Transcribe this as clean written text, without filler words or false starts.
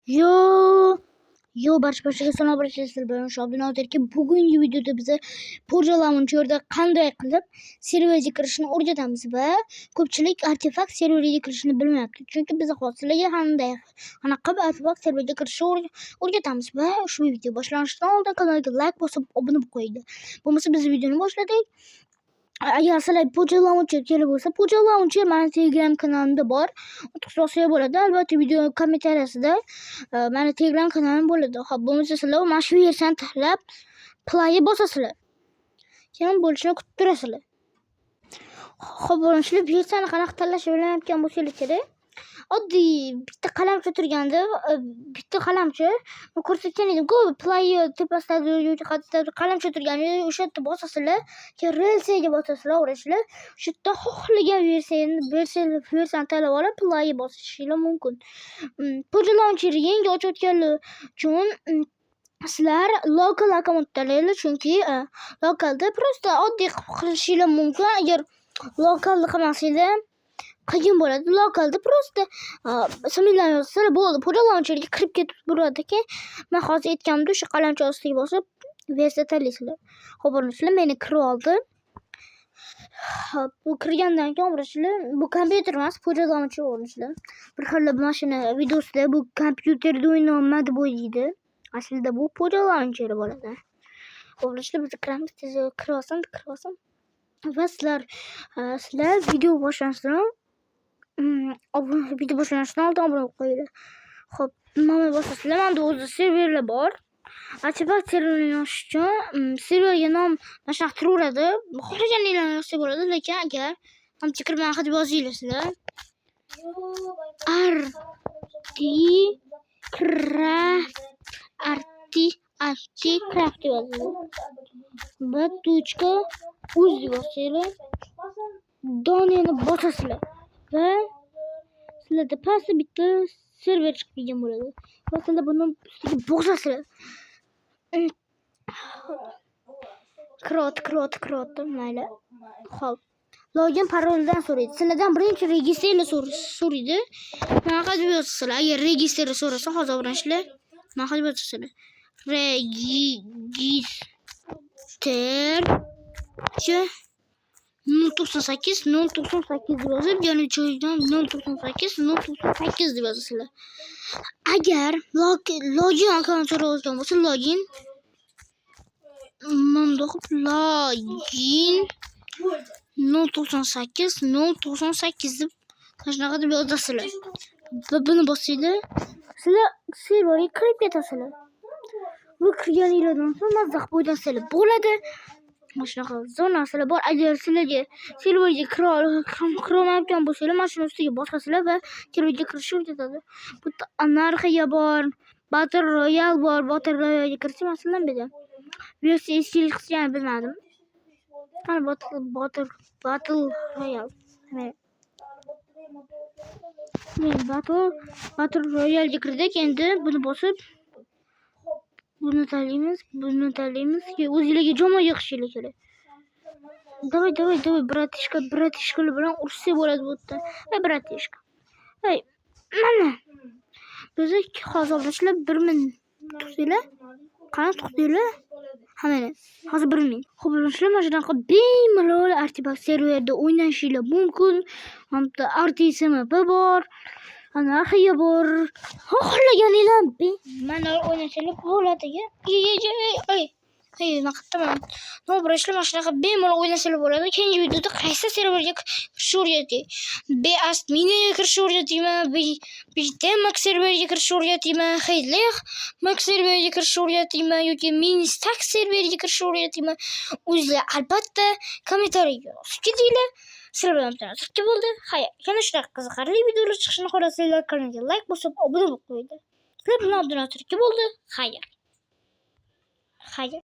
Yo barcha salom barchasizlar bilan Abdunozirki bugungi videoda biza Poja Launcherda qanday qilib serverga kirishni o'rgatamiz va ko'pchilik artefakt serverga kirishni bilmayapti. Chunki biz hozirlarga qanaqa artefakt serverga kirishni o'rgatamiz va ushbu video boshlanishidan oldin kanalga like bosib obuna bo'lib qo'ying. Bo'lmasa biz videoni boshladik. Agar sizlar Poja Launcher kerak bo'lsa, Poja Launcher meni Telegram kanalimda bor. Tushlasa bo'ladi. Albatta video kommentariyasida meni Telegram kanalim bo'ladi. Xo'p, bo'lmasa sizlar mana shu yerdan tanlab play bosasizlar. Keyin bo'lishini kutib turasizlar. Xo'p, bo'lishlar bu yersani qanaqa tanlash o'ylayotgan bo'lsangiz kerak. Oddiy bitta qalamcha turganda, bitta qalamcha ko'rsatgan edim-ku, play tepasida qalamcha turganda o'sha yerda bosasizlar, keyin relsiga bosasizlar, o'rasizlar. Shu yerda xohlagan versiyani tanlab olib play bosishingiz mumkin. Poja Launcher yangi ochayotganlar uchun sizlar local account tanlaysiz, chunki lokalda prosta oddiy qilishingiz mumkin. Agar lokalda qilmasanglar qiyin bo'ladi. Lokalda prosta isminglarni yozsanglar bo'ldi. Poja Launcherga kirib ketib bo'ladi. Keyin men hozir aytganimdek o'sha qalamcha ostiga bosib versiya tanlaysizlar. Xo'p, o'rnashlar meni kirib oldi. Bu kirgandan keyin o'rnashlar bu kompyuter emas, Poja Launcher o'rnashlar. Bir xil mashina videosida bu kompyuterda o'ynayman deb o'ylaydi. Aslida bu Poja Launcher bo'ladi. O'rnashlar biz kiramiz, kirib olsam. Va sizlar video boshlanishidan oldin obuna bo'lib qo'yinglar. Xo'p, mana bosasizlar, menda o'zi serverlar bor. Artefakt serverini yozish uchun serverga nom mana shunaqa turaveradi. Xohlaganinglarni yozsa bo'ladi, lekin agar kirmay deb yozinglar. Articraft yozinglar. .uz yozinglar. Doneni bosasizlar. Va sizlarda pastda bitta server chiqib kelgan bo'ladi. Va sizlar buni ustiga bosasizlar. Krot mayli. Xo'p. Login paroldan so'raydi. Sizlardan birinchi registrni so'raydi. Mana qanday yozasizlar? Agar registrni so'rasa, hozir o'rnashlar. Mana qanday yozasizlar? Register 098 deb yozib, yana joyidan 098 deb yozasizlar. Agar login akkaunt so'rayotgan bo'lsa, login login 098 deb shunaqa deb yozasizlar. Va buni bosinglar. Sizlar serverga kirib ketasizlar. Bu kirganinglardan so'ng mazax bo'ydasizlar bo'ladi. Mana shunaqa zonalar bor. Agar sizlarga serverga kira olmayotgan bo'lsangiz, mana shuni ustiga bosasizlar va serverga kirishni o'rgatadi. Bu anarxiya bor, Battle Royale bor. Battle Royalega kirishim aslida bu yerda. Versiya eskilik qilishni bilmadim. Qani Battle Royale. Men Battle Royalega kirdik. Endi buni bosib buni tanlaymiz. O'zingizlarga jomo yig'ishingiz kerak. Давай, bratishkalar bilan urushsa bo'ladi bu yerda. Ey bratishka. Ey, mana. Biz hozir o'rnashlar 1000 tuqsanglar. Qani tuqsanglar? Ha mana. Hozir 1000. Xo'p, o'rnashlar mana shunaqa bemalol artefakt serverda o'ynashingiz mumkin. Hamda RTSMP bor. Anarxiya bor. Xohlaganinglar mana o'ynashingiz bo'ladi. Naqadman. No'brishlar mana shunaqa bemalol o'ynashingiz bo'ladi. Keyingi videoda qaysi serverga kirishni o'rgatay. Beastminaga kirishni o'rgataymi? Bitmax serveriga kirishni o'rgataymi? Xeylex Max serveriga kirishni o'rgataymi yoki Ministax serveriga kirishni o'rgataymi? O'zingizlar albatta kommentariyga yozib ketinglar. Sizlar bilan tanishib bo'ldi. Yana shunaqa qiziqarli videolar chiqishini xohlasanglar, kanalga like bosib obuna bo'lib qo'yinglar. Sizlar bilan Abdunozir bo'ldi. Xayr.